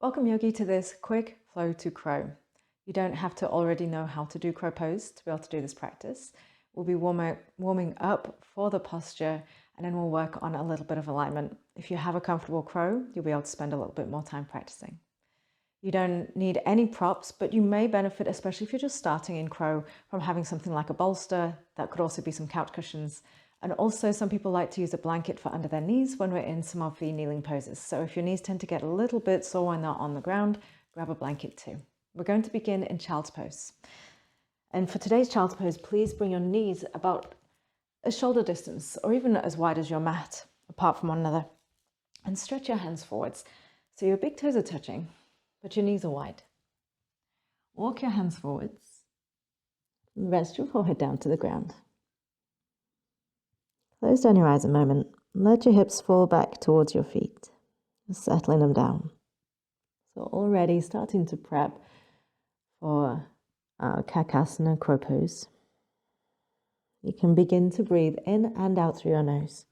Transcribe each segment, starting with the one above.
Welcome, yogi, to this quick flow to crow. You don't have to already know how to do crow pose to be able to do this practice. We'll be warming up for the posture, and then we'll work on a little bit of alignment. If you have a comfortable crow, you'll be able to spend a little bit more time practicing. You don't need any props, but you may benefit, especially if you're just starting in crow, from having something like a bolster. That could also be some couch cushions. And also some people like to use a blanket for under their knees when we're in some of the kneeling poses. So if your knees tend to get a little bit sore when they're on the ground, grab a blanket too. We're going to begin in child's pose. And for today's child's pose, please bring your knees about a shoulder distance or even as wide as your mat apart from one another. And stretch your hands forwards. So your big toes are touching, but your knees are wide. Walk your hands forwards. Rest your forehead down to the ground. Close down your eyes a moment. Let your hips fall back towards your feet, settling them down. So already starting to prep for our kakasana crow pose. You can begin to breathe in and out through your nose.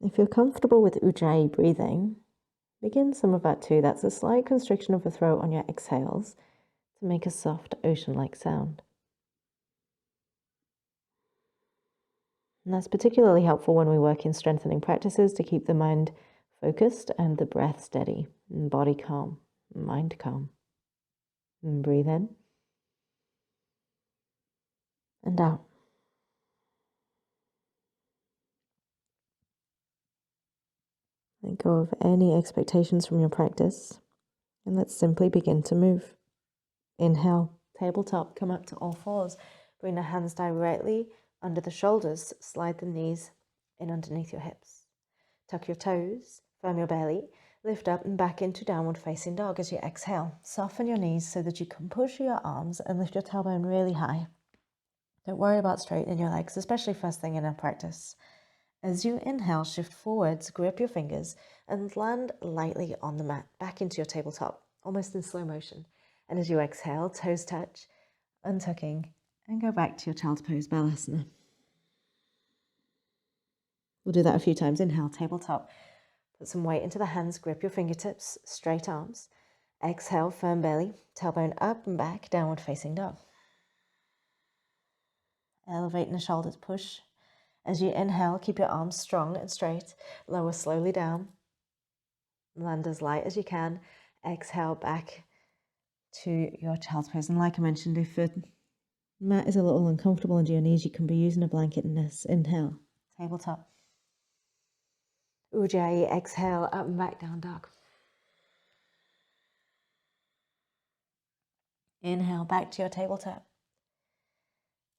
If you're comfortable with ujjayi breathing, begin some of that too. That's a slight constriction of the throat on your exhales to make a soft ocean-like sound. And that's particularly helpful when we work in strengthening practices to keep the mind focused and the breath steady, and body calm, mind calm. And breathe in and out. Let go of any expectations from your practice, and let's simply begin to move. Inhale, tabletop, come up to all fours. Bring the hands directly under the shoulders, slide the knees in underneath your hips. Tuck your toes, firm your belly, lift up and back into downward facing dog as you exhale. Soften your knees so that you can push your arms and lift your tailbone really high. Don't worry about straightening your legs, especially first thing in a practice. As you inhale, shift forwards, grip your fingers, and land lightly on the mat, back into your tabletop, almost in slow motion. And as you exhale, toes touch, untucking, and go back to your child's pose, balasana. We'll do that a few times. Inhale, tabletop. Put some weight into the hands, grip your fingertips, straight arms. Exhale, firm belly, tailbone up and back, downward facing dog. Elevating the shoulders, push. As you inhale, keep your arms strong and straight. Lower slowly down. Land as light as you can. Exhale back to your child's pose. And like I mentioned, if the mat is a little uncomfortable under your knees, you can be using a blanket in this. Inhale, tabletop. Ujjayi, exhale, up and back, down dog. Inhale, back to your tabletop.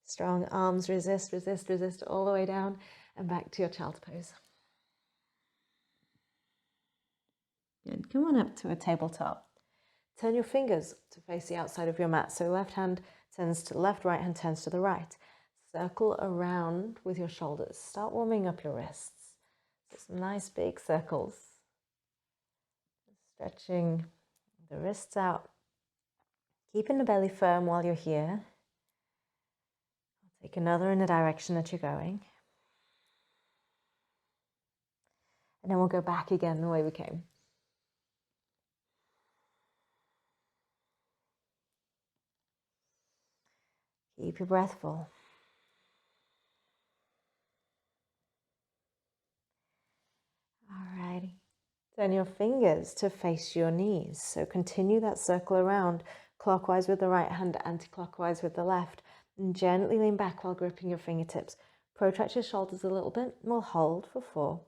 Strong arms, resist, resist, resist, all the way down and back to your child's pose. Good. Come on up to a tabletop. Turn your fingers to face the outside of your mat. So left hand turns to the left, right hand turns to the right. Circle around with your shoulders. Start warming up your wrists. So some nice big circles. Stretching the wrists out. Keeping the belly firm while you're here. Take another in the direction that you're going. And then we'll go back again the way we came. Keep your breath full. Alrighty. Turn your fingers to face your knees. So continue that circle around, clockwise with the right hand, anti-clockwise with the left. And gently lean back while gripping your fingertips. Protract your shoulders a little bit. We'll hold for 4.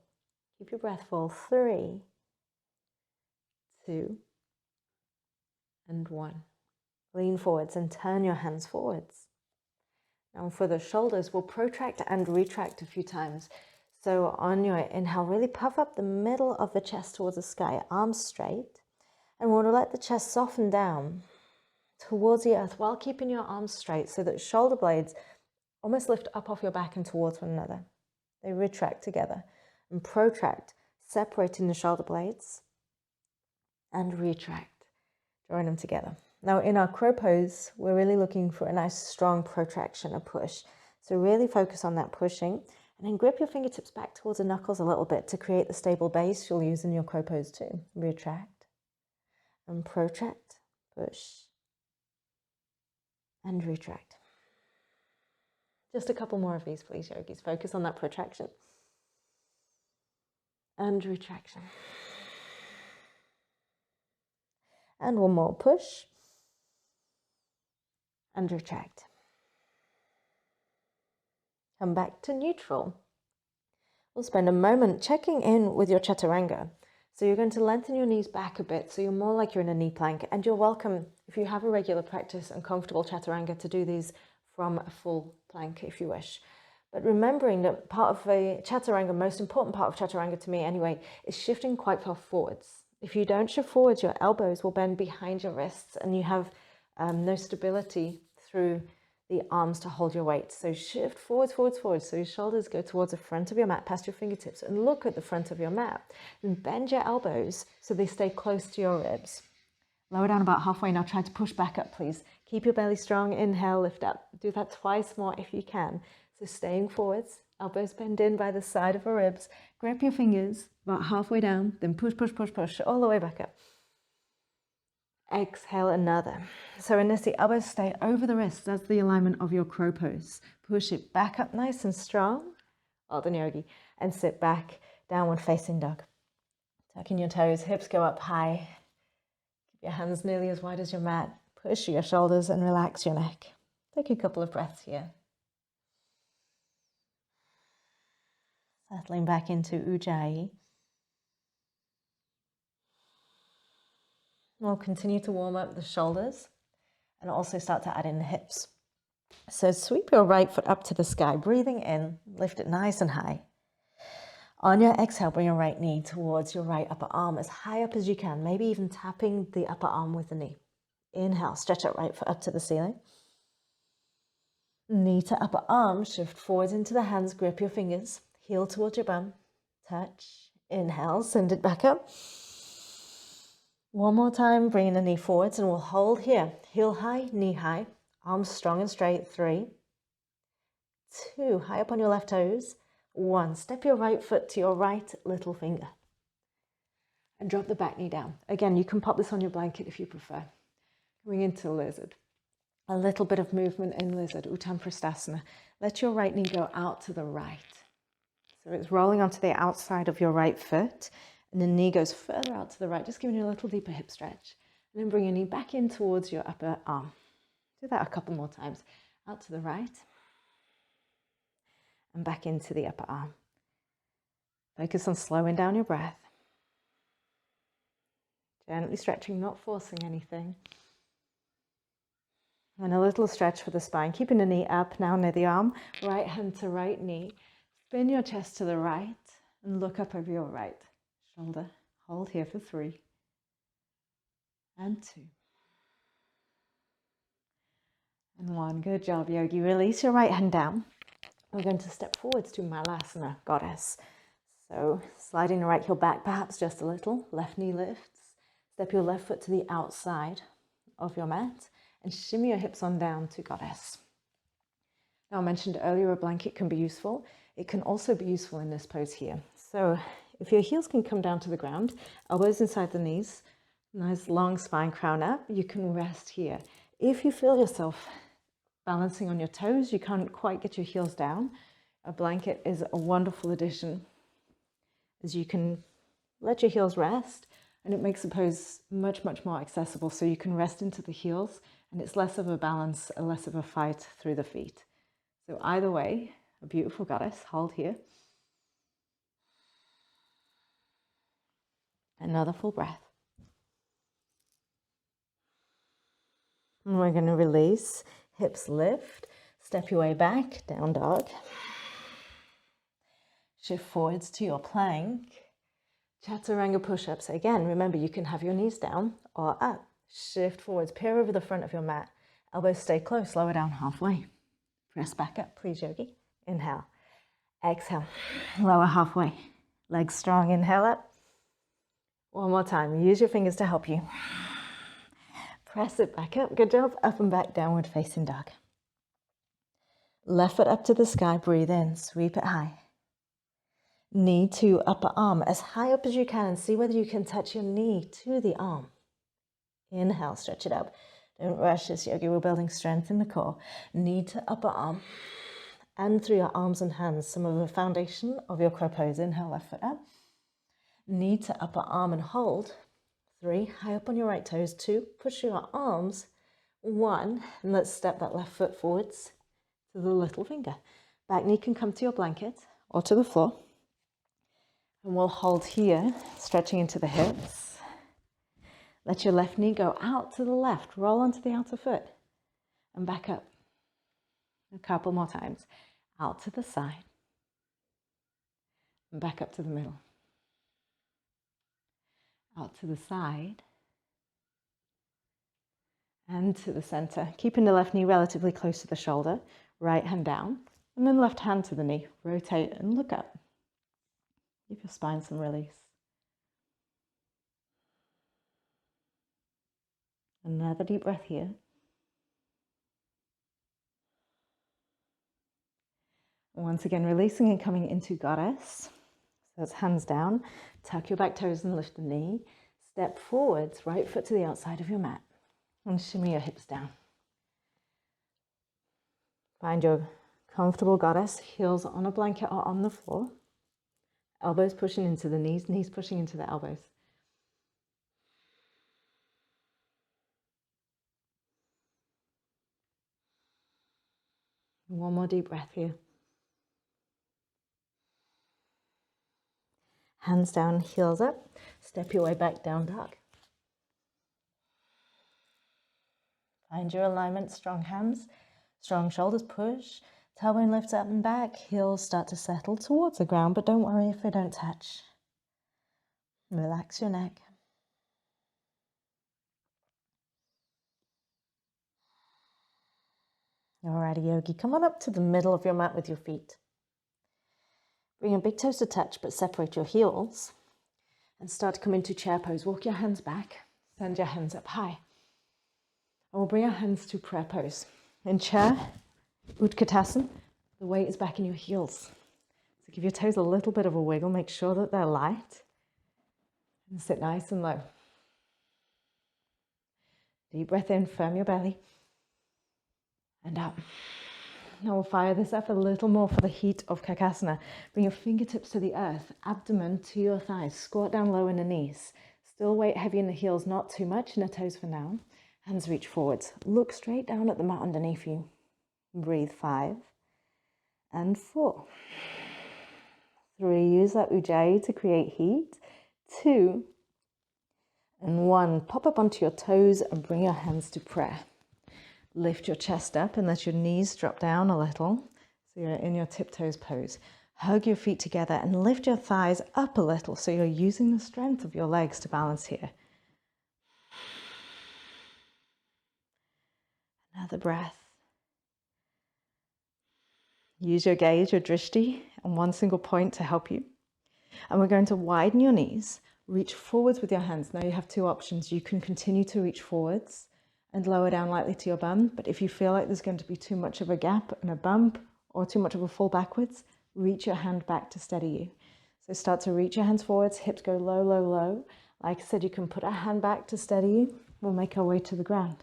Keep your breath full. 3, 2, and 1. Lean forwards and turn your hands forwards. Now for the shoulders, we'll protract and retract a few times. So on your inhale, really puff up the middle of the chest towards the sky, arms straight. And we'll let the chest soften down towards the earth while keeping your arms straight so that shoulder blades almost lift up off your back and towards one another. They retract together and protract, separating the shoulder blades and retract, drawing them together. Now in our crow pose, we're really looking for a nice strong protraction, a push. So really focus on that pushing And then grip your fingertips back towards the knuckles a little bit to create the stable base you'll use in your crow pose too. Retract and protract, push and retract. Just a couple more of these, please, yogis. Focus on that protraction and retraction. And one more, push and retract. Come back to neutral. We'll spend a moment checking in with your chaturanga. So you're going to lengthen your knees back a bit so you're more like you're in a knee plank, and you're welcome, if you have a regular practice and comfortable chaturanga, to do these from a full plank if you wish. But remembering that part of a chaturanga, most important part of chaturanga to me anyway, is shifting quite far forwards. If you don't shift forwards, your elbows will bend behind your wrists and you have no stability through the arms to hold your weight. So shift forwards, forwards, forwards. So your shoulders go towards the front of your mat, past your fingertips, and look at the front of your mat. And bend your elbows so they stay close to your ribs. Lower down about halfway. Now try to push back up, please. Keep your belly strong. Inhale, lift up. Do that twice more if you can. So staying forwards, elbows bend in by the side of your ribs. Grip your fingers about halfway down, then push, push, push, push, all the way back up. Exhale, another. So in this, the elbows stay over the wrists. That's the alignment of your crow pose. Push it back up nice and strong. Well done, yogi. And sit back, downward facing dog. Tuck in your toes, hips go up high. Keep your hands nearly as wide as your mat. Push your shoulders and relax your neck. Take a couple of breaths here. Settling back into Ujjayi. We'll continue to warm up the shoulders and also start to add in the hips. So sweep your right foot up to the sky, breathing in, lift it nice and high. On your exhale, bring your right knee towards your right upper arm as high up as you can, maybe even tapping the upper arm with the knee. Inhale, stretch that right foot up to the ceiling. Knee to upper arm, shift forwards into the hands, grip your fingers, heel towards your bum, touch. Inhale, send it back up. One more time, bringing the knee forwards, and we'll hold here. Heel high, knee high, arms strong and straight. 3, 2, high up on your left toes. 1, step your right foot to your right little finger. And drop the back knee down. Again, you can pop this on your blanket if you prefer. Coming into lizard. A little bit of movement in lizard, Uttanapristhasana. Let your right knee go out to the right. So it's rolling onto the outside of your right foot. And the knee goes further out to the right, just giving you a little deeper hip stretch. And then bring your knee back in towards your upper arm. Do that a couple more times. Out to the right. And back into the upper arm. Focus on slowing down your breath. Gently stretching, not forcing anything. And a little stretch for the spine. Keeping the knee up now near the arm. Right hand to right knee. Spin your chest to the right. And look up over your right shoulder. Hold here for 3 and 2 and 1. Good job, yogi. Release your right hand down. We're going to step forwards to Malasana, goddess. So sliding the right heel back, perhaps just a little. Left knee lifts. Step your left foot to the outside of your mat and shimmy your hips on down to goddess. Now, I mentioned earlier a blanket can be useful. It can also be useful in this pose here. So if your heels can come down to the ground, elbows inside the knees, nice long spine, crown up, you can rest here. If you feel yourself balancing on your toes, you can't quite get your heels down, a blanket is a wonderful addition, as you can let your heels rest, and it makes the pose much, much more accessible. So you can rest into the heels, and it's less of a balance, less of a fight through the feet. So either way, a beautiful goddess. Hold here. Another full breath. And we're going to release, hips lift, step your way back, down dog. Shift forwards to your plank. Chaturanga push-ups. Again, remember you can have your knees down or up. Shift forwards, peer over the front of your mat. Elbows stay close, lower down halfway. Press back up, please, yogi. Inhale. Exhale, lower halfway. Legs strong, inhale up. One more time, use your fingers to help you. Press it back up, good job. Up and back, downward facing dog. Left foot up to the sky, breathe in, sweep it high. Knee to upper arm as high up as you can, and see whether you can touch your knee to the arm. Inhale, stretch it up. Don't rush this yogi. We're building strength in the core. Knee to upper arm and through your arms and hands, some of the foundation of your crow pose. Inhale, left foot up. Knee to upper arm and hold. 3, high up on your right toes. 2, push your arms. 1, and let's step that left foot forwards to the little finger. Back knee can come to your blanket or to the floor. And we'll hold here, stretching into the hips. Let your left knee go out to the left, roll onto the outer foot, and back up. A couple more times. Out to the side, and back up to the middle. Out to the side, and to the center. Keeping the left knee relatively close to the shoulder, right hand down, and then left hand to the knee. Rotate and look up. Give your spine some release. Another deep breath here. Once again, releasing and coming into goddess. So it's hands down. Tuck your back toes and lift the knee. Step forwards, right foot to the outside of your mat. And shimmy your hips down. Find your comfortable goddess, heels on a blanket or on the floor. Elbows pushing into the knees, knees pushing into the elbows. One more deep breath here. Hands down, heels up. Step your way back down dog. Find your alignment, strong hands, strong shoulders, push. Tailbone lifts up and back. Heels start to settle towards the ground, but don't worry if they don't touch. Relax your neck. Alrighty, yogi, come on up to the middle of your mat with your feet. Bring your big toes to touch, but separate your heels. And start to come into chair pose. Walk your hands back. Send your hands up high. And we'll bring our hands to prayer pose. In chair, Utkatasana, the weight is back in your heels. So give your toes a little bit of a wiggle. Make sure that they're light. And sit nice and low. Deep breath in, firm your belly. And out. Now we'll fire this up a little more for the heat of kakasana. Bring your fingertips to the earth, abdomen to your thighs. Squat down low in the knees. Still weight heavy in the heels, not too much in the toes for now. Hands reach forwards. Look straight down at the mat underneath you. Breathe 5 and 4. 3, use that ujjayi to create heat. 2 and 1. Pop up onto your toes and bring your hands to prayer. Lift your chest up and let your knees drop down a little. So you're in your tiptoes pose. Hug your feet together and lift your thighs up a little so you're using the strength of your legs to balance here. Another breath. Use your gaze, your drishti, on one single point to help you. And we're going to widen your knees. Reach forwards with your hands. Now you have 2 options. You can continue to reach forwards and lower down lightly to your bum. But if you feel like there's going to be too much of a gap and a bump or too much of a fall backwards, reach your hand back to steady you. So start to reach your hands forwards, hips go low, low, low. Like I said, you can put a hand back to steady you. We'll make our way to the ground.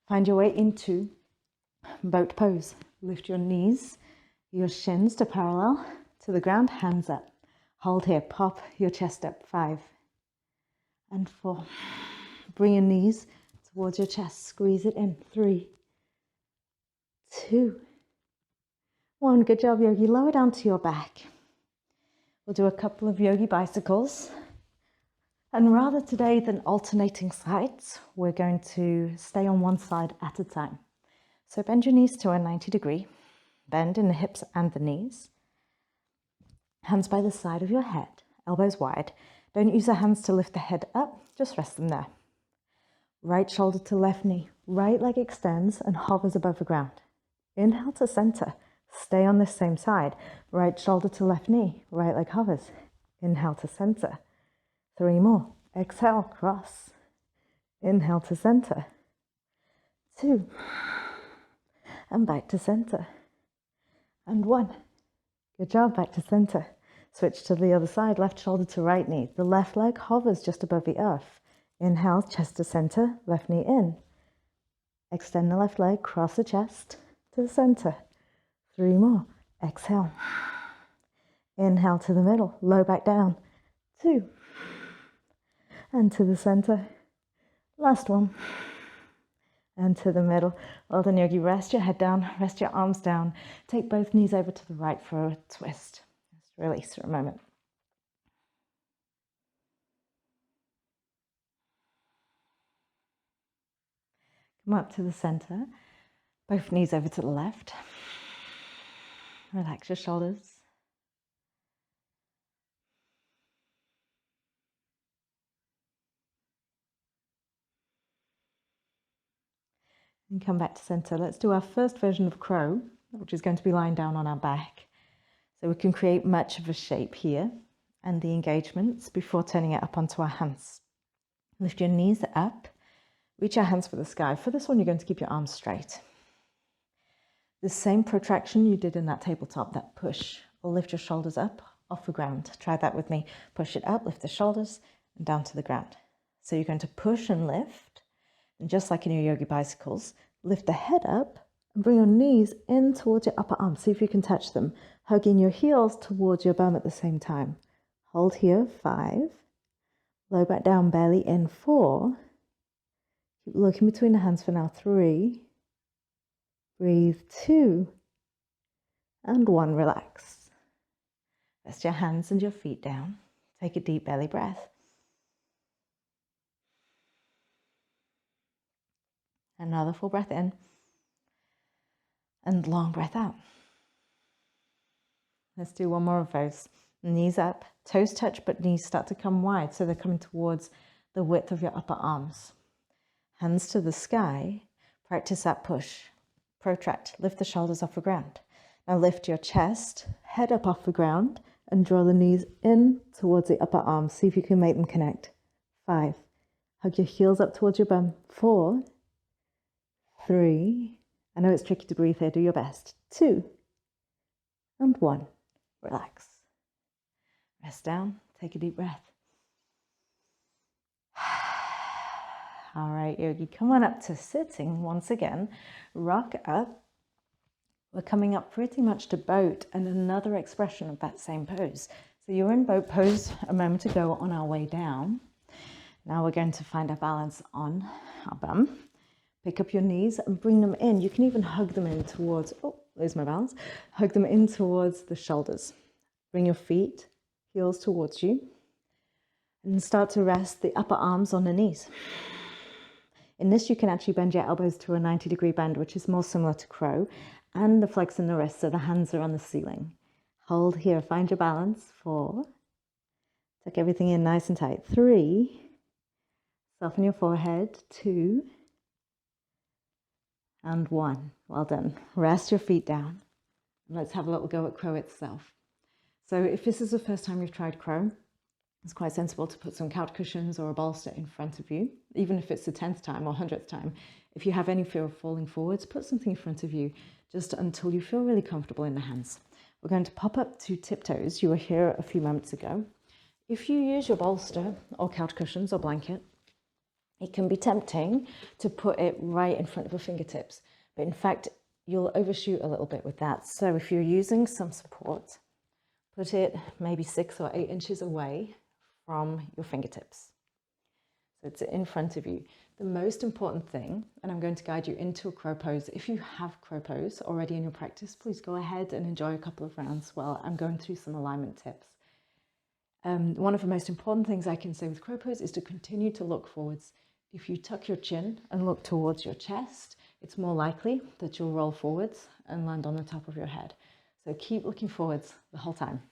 Find your way into boat pose. Lift your knees, your shins to parallel to the ground, hands up. Hold here, pop your chest up. 5 and 4. Bring your knees towards your chest, squeeze it in. 3, 2, 1. Good job, yogi. Lower down to your back. We'll do a couple of yogi bicycles. And rather today than alternating sides, we're going to stay on one side at a time. So bend your knees to a 90 degree. Bend in the hips and the knees. Hands by the side of your head, elbows wide. Don't use the hands to lift the head up, just rest them there. Right shoulder to left knee. Right leg extends and hovers above the ground. Inhale to center. Stay on this same side. Right shoulder to left knee. Right leg hovers. Inhale to center. 3 more. Exhale, cross. Inhale to center. 2. And back to center. And 1. Good job, back to center. Switch to the other side, left shoulder to right knee. The left leg hovers just above the earth. Inhale, chest to center, left knee in. Extend the left leg, cross the chest to the center. 3 more. Exhale. Inhale to the middle, low back down. 2. And to the center. Last one. And to the middle. Well done, yogi. Rest your head down, rest your arms down. Take both knees over to the right for a twist. Just release for a moment. Come up to the center. Both knees over to the left. Relax your shoulders. And come back to center. Let's do our first version of crow, which is going to be lying down on our back. So we can create much of a shape here and the engagements before turning it up onto our hands. Lift your knees up, reach our hands for the sky. For this one, you're going to keep your arms straight. The same protraction you did in that tabletop, that push, will lift your shoulders up off the ground. Try that with me. Push it up, lift the shoulders, and down to the ground. So you're going to push and lift. And just like in your yogi bicycles, lift the head up and bring your knees in towards your upper arms. See if you can touch them, hugging your heels towards your bum at the same time. Hold here, 5. Low back down, belly in, 4. Keep looking between the hands for now, 3. Breathe, 2. And 1, relax. Rest your hands and your feet down. Take a deep belly breath. Another full breath in. And long breath out. Let's do one more of those. Knees up, toes touch, but knees start to come wide, so they're coming towards the width of your upper arms. Hands to the sky. Practice that push. Protract, lift the shoulders off the ground. Now lift your chest, head up off the ground, and draw the knees in towards the upper arms. See if you can make them connect. 5. Hug your heels up towards your bum. 4. 3. I know it's tricky to breathe here, do your best. 2. And 1. Relax. Rest down, take a deep breath. All right, yogi, come on up to sitting once again. Rock up. We're coming up pretty much to boat and another expression of that same pose. So you were in boat pose a moment ago on our way down. Now we're going to find our balance on our bum. Pick up your knees and bring them in. You can even hug them in towards, oh, there's my balance. Hug them in towards the shoulders. Bring your feet, heels towards you. And start to rest the upper arms on the knees. In this, you can actually bend your elbows to a 90-degree bend, which is more similar to crow, and the flex in the wrist, so the hands are on the ceiling. Hold here, find your balance. 4. Tuck everything in nice and tight. 3. Soften your forehead. 2. And 1. Well done. Rest your feet down. And let's have a little go at crow itself. So if this is the first time you've tried crow, it's quite sensible to put some couch cushions or a bolster in front of you, even if it's the 10th time or 100th time. If you have any fear of falling forwards, put something in front of you just until you feel really comfortable in the hands. We're going to pop up to tiptoes. You were here a few moments ago. If you use your bolster or couch cushions or blanket, it can be tempting to put it right in front of your fingertips. But in fact, you'll overshoot a little bit with that. So if you're using some support, put it maybe 6 or 8 inches away from your fingertips. So it's in front of you. The most important thing, and I'm going to guide you into a crow pose. If you have crow pose already in your practice, please go ahead and enjoy a couple of rounds while I'm going through some alignment tips. One of the most important things I can say with crow pose is to continue to look forwards. If you tuck your chin and look towards your chest, it's more likely that you'll roll forwards and land on the top of your head. So keep looking forwards the whole time.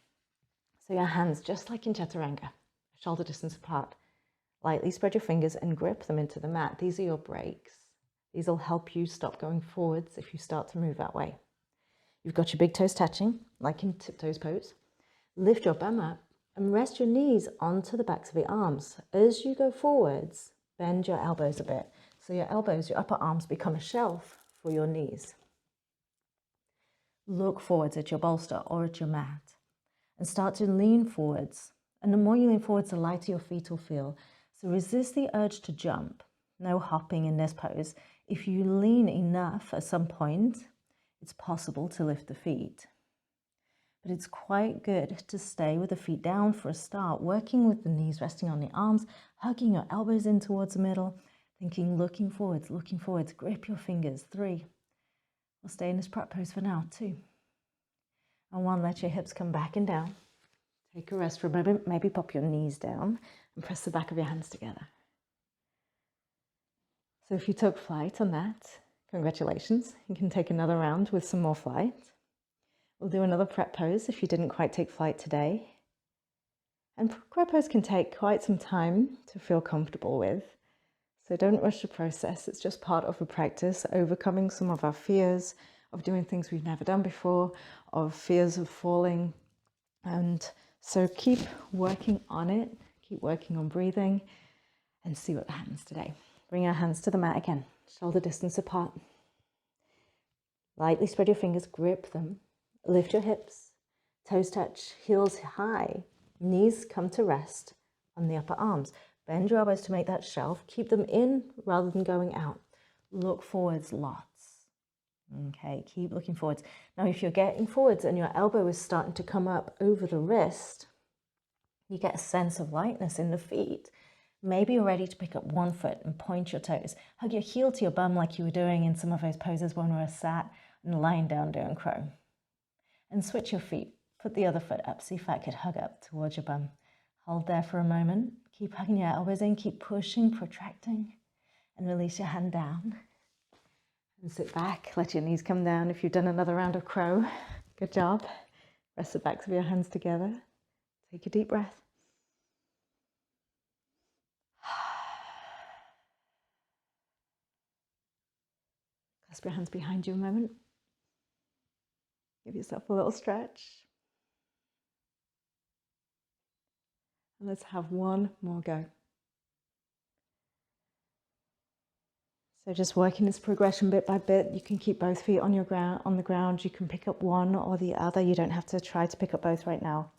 So your hands, just like in chaturanga, shoulder distance apart. Lightly spread your fingers and grip them into the mat. These are your brakes. These will help you stop going forwards if you start to move that way. You've got your big toes touching, like in tiptoes pose. Lift your bum up and rest your knees onto the backs of your arms. As you go forwards, bend your elbows a bit. So your elbows, your upper arms become a shelf for your knees. Look forwards at your bolster or at your mat. and start to lean forwards. And the more you lean forwards, the lighter your feet will feel. So resist the urge to jump. No hopping in this pose. If you lean enough at some point, it's possible to lift the feet. But it's quite good to stay with the feet down for a start, working with the knees resting on the arms, hugging your elbows in towards the middle, thinking looking forwards, grip your fingers. 3. We'll stay in this prep pose for now. 2. And 1, let your hips come back and down. Take a rest for a moment, maybe pop your knees down and press the back of your hands together. So if you took flight on that, congratulations. You can take another round with some more flight. We'll do another prep pose if you didn't quite take flight today. And prep pose can take quite some time to feel comfortable with. So don't rush the process. It's just part of the practice, overcoming some of our fears of doing things we've never done before, of fears of falling. And so keep working on it, keep working on breathing, and see what happens today. Bring our hands to the mat again, shoulder distance apart. Lightly spread your fingers, grip them. Lift your hips, toes touch, heels high, knees come to rest on the upper arms. Bend your elbows to make that shelf. Keep them in rather than going out. Look forwards lots. Okay, keep looking forwards. Now, if you're getting forwards and your elbow is starting to come up over the wrist, you get a sense of lightness in the feet. Maybe you're ready to pick up one foot and point your toes. Hug your heel to your bum like you were doing in some of those poses when we were sat and lying down doing crow. And switch your feet. Put the other foot up. See if that could hug up towards your bum. Hold there for a moment. Keep hugging your elbows in. Keep pushing, protracting. And release your hand down. And sit back. Let your knees come down. If you've done another round of crow, good job. Rest the backs of your hands together. Take a deep breath. Clasp your hands behind you a moment. Give yourself a little stretch. And let's have one more go. So just working this progression bit by bit. You can keep both feet on the ground. You can pick up one or the other. You don't have to try to pick up both right now.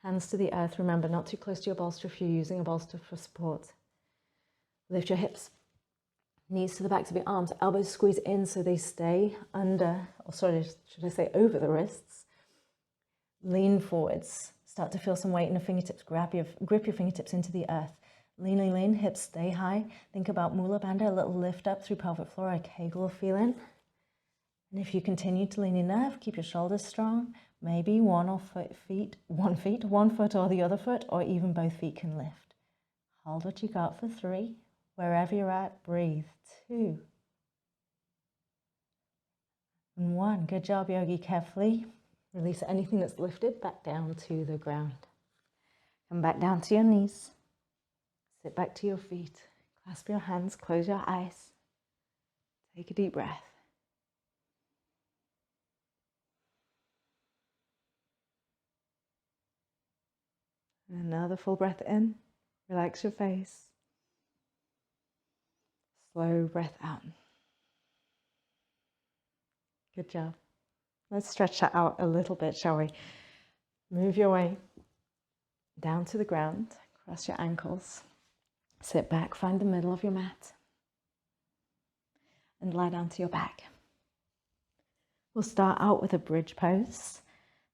Hands to the earth. Remember, not too close to your bolster if you're using a bolster for support. Lift your hips. Knees to the backs of your arms. Elbows squeeze in so they stay under, or sorry, should I say over the wrists. Lean forwards. Start to feel some weight in the fingertips. Grip your fingertips into the earth. Lean, lean, lean. Hips stay high. Think about Mula Bandha, a little lift up through pelvic floor, a Kegel feeling. And if you continue to lean enough, keep your shoulders strong. Maybe one foot or the other foot, or even both feet can lift. Hold what you got for 3. Wherever you're at, breathe. 2. And 1. Good job, yogi. Carefully release anything that's lifted back down to the ground. Come back down to your knees. Sit back to your feet. Clasp your hands. Close your eyes. Take a deep breath. And another full breath in. Relax your face. Slow breath out. Good job. Let's stretch that out a little bit, shall we? Move your way down to the ground. Cross your ankles. Sit back, find the middle of your mat. And lie down to your back. We'll start out with a bridge pose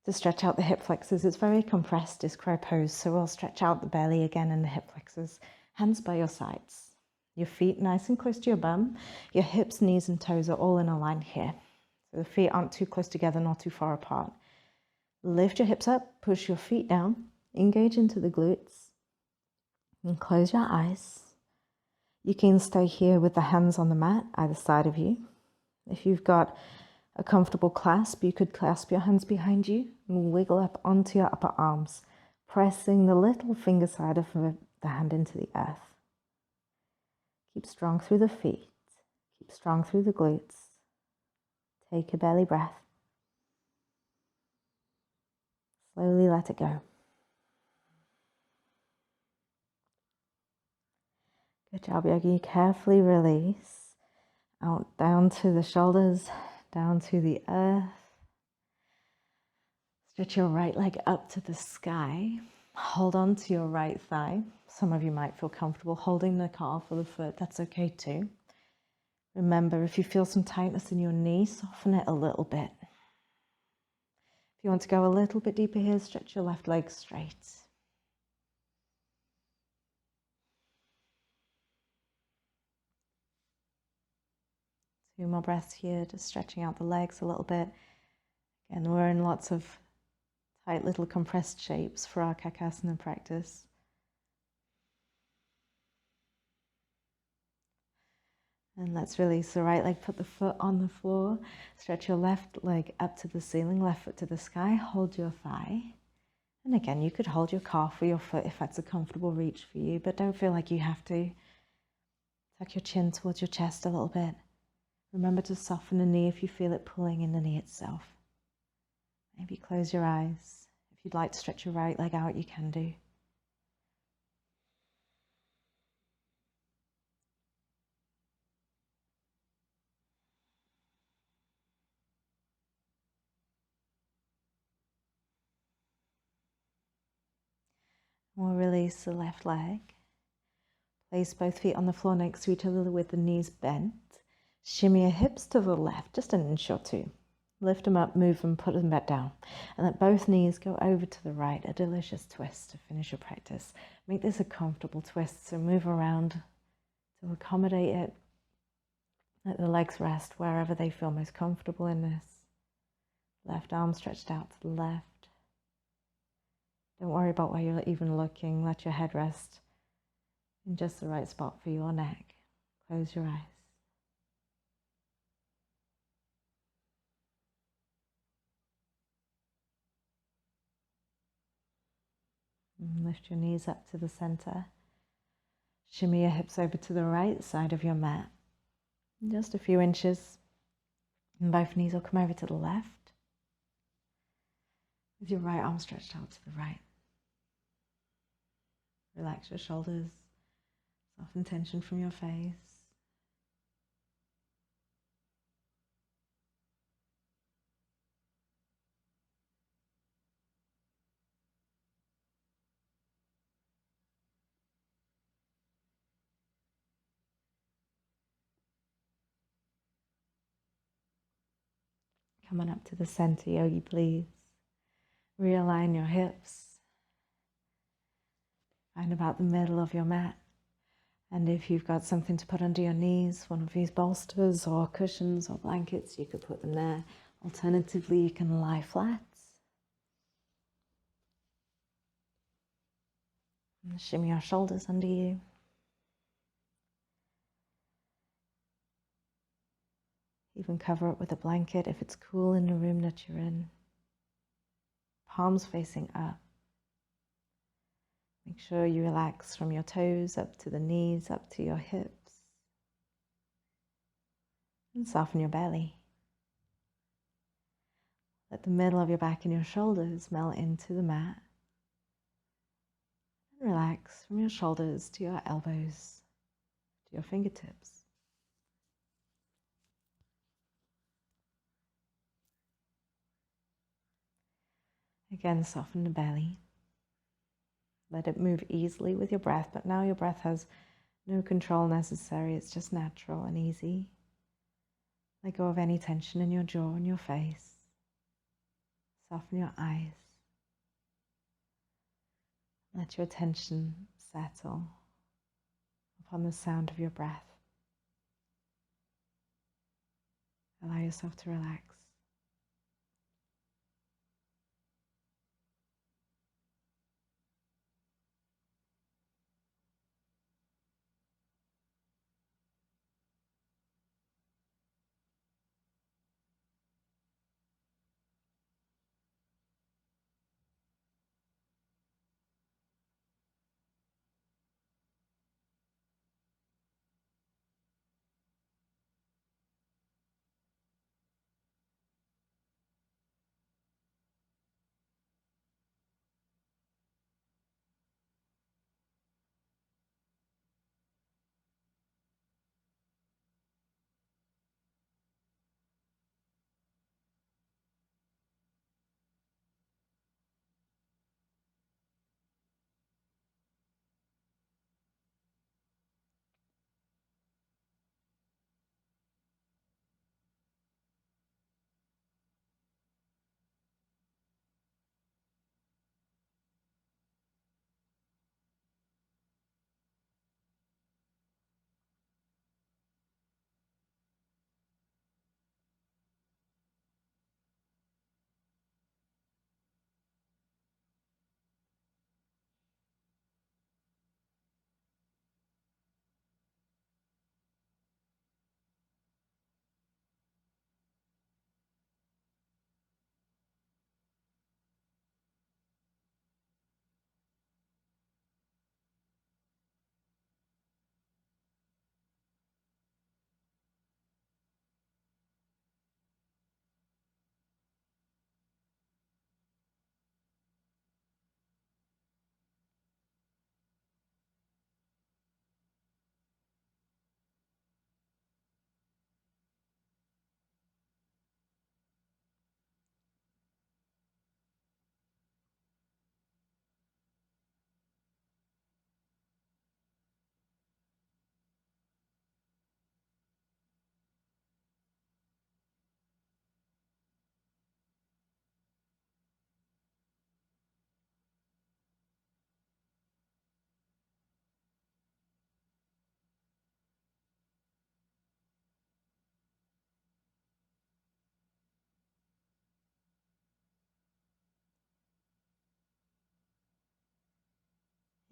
to stretch out the hip flexors. It's very compressed, this crow pose, so we'll stretch out the belly again and the hip flexors. Hands by your sides. Your feet nice and close to your bum. Your hips, knees, and toes are all in a line here. So the feet aren't too close together, not too far apart. Lift your hips up, push your feet down, engage into the glutes, and close your eyes. You can stay here with the hands on the mat, either side of you. If you've got a comfortable clasp, you could clasp your hands behind you and wiggle up onto your upper arms, pressing the little finger side of the hand into the earth. Keep strong through the feet. Keep strong through the glutes. Take a belly breath. Slowly let it go. Good job, yogi. Carefully release out down to the shoulders, down to the earth. Stretch your right leg up to the sky. Hold on to your right thigh. Some of you might feel comfortable holding the calf or the foot. That's okay too. Remember, if you feel some tightness in your knee, soften it a little bit. If you want to go a little bit deeper here, stretch your left leg straight. 2 more breaths here, just stretching out the legs a little bit. Again, we're in lots of tight little compressed shapes for our kakasana practice. And let's release the right leg, put the foot on the floor, stretch your left leg up to the ceiling, left foot to the sky, hold your thigh. And again, you could hold your calf or your foot if that's a comfortable reach for you, but don't feel like you have to. Tuck your chin towards your chest a little bit. Remember to soften the knee if you feel it pulling in the knee itself. Maybe close your eyes. If you'd like to stretch your right leg out, you can do. We'll release the left leg. Place both feet on the floor next to each other with the knees bent. Shimmy your hips to the left, just an inch or two. Lift them up, move them, put them back down. And let both knees go over to the right, a delicious twist to finish your practice. Make this a comfortable twist, so move around to accommodate it. Let the legs rest wherever they feel most comfortable in this. Left arm stretched out to the left. Don't worry about where you're even looking. Let your head rest in just the right spot for your neck. Close your eyes. And lift your knees up to the center. Shimmy your hips over to the right side of your mat. Just a few inches. And both knees will come over to the left. With your right arm stretched out to the right. Relax your shoulders. Soften tension from your face. Come on up to the center, yogi, please. Realign your hips. Find about the middle of your mat. And if you've got something to put under your knees, one of these bolsters or cushions or blankets, you could put them there. Alternatively, you can lie flat. And shimmy your shoulders under you. Even cover it with a blanket if it's cool in the room that you're in. Palms facing up. Make sure you relax from your toes up to the knees, up to your hips. And soften your belly. Let the middle of your back and your shoulders melt into the mat. And relax from your shoulders to your elbows, to your fingertips. Again, soften the belly. Let it move easily with your breath, but now your breath has no control necessary. It's just natural and easy. Let go of any tension in your jaw and your face. Soften your eyes. Let your attention settle upon the sound of your breath. Allow yourself to relax.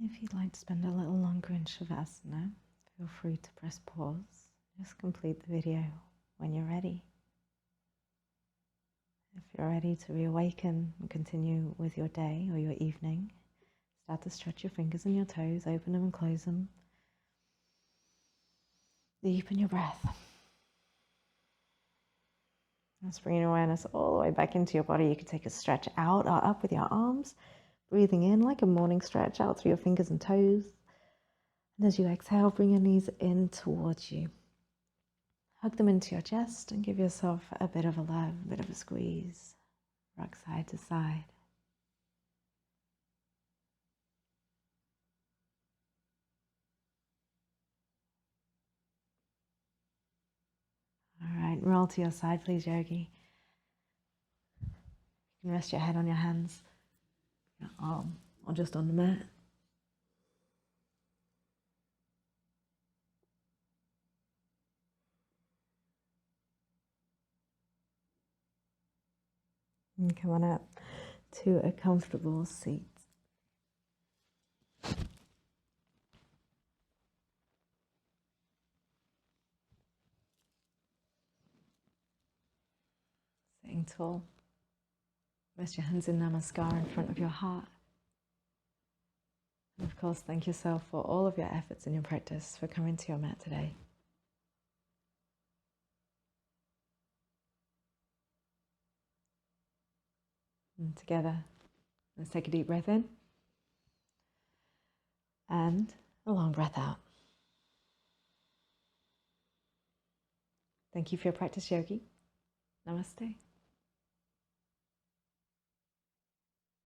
If you'd like to spend a little longer in savasana, feel free to press pause. Just complete the video when you're ready. If you're ready to reawaken and continue with your day or your evening, start to stretch your fingers and your toes, open them and close them. Deepen your breath. Let's bring your awareness all the way back into your body. You can take a stretch out or up with your arms, breathing in like a morning stretch out through your fingers and toes. And as you exhale, bring your knees in towards you. Hug them into your chest and give yourself a bit of a love, a bit of a squeeze. Rock side to side. All right, roll to your side, please, yogi. You can rest your head on your hands, your arm, or just on the mat. And come on up to a comfortable seat. Sitting tall. Rest your hands in namaskar in front of your heart. And of course, thank yourself for all of your efforts in your practice, for coming to your mat today. And together, let's take a deep breath in and a long breath out. Thank you for your practice, yogi. Namaste.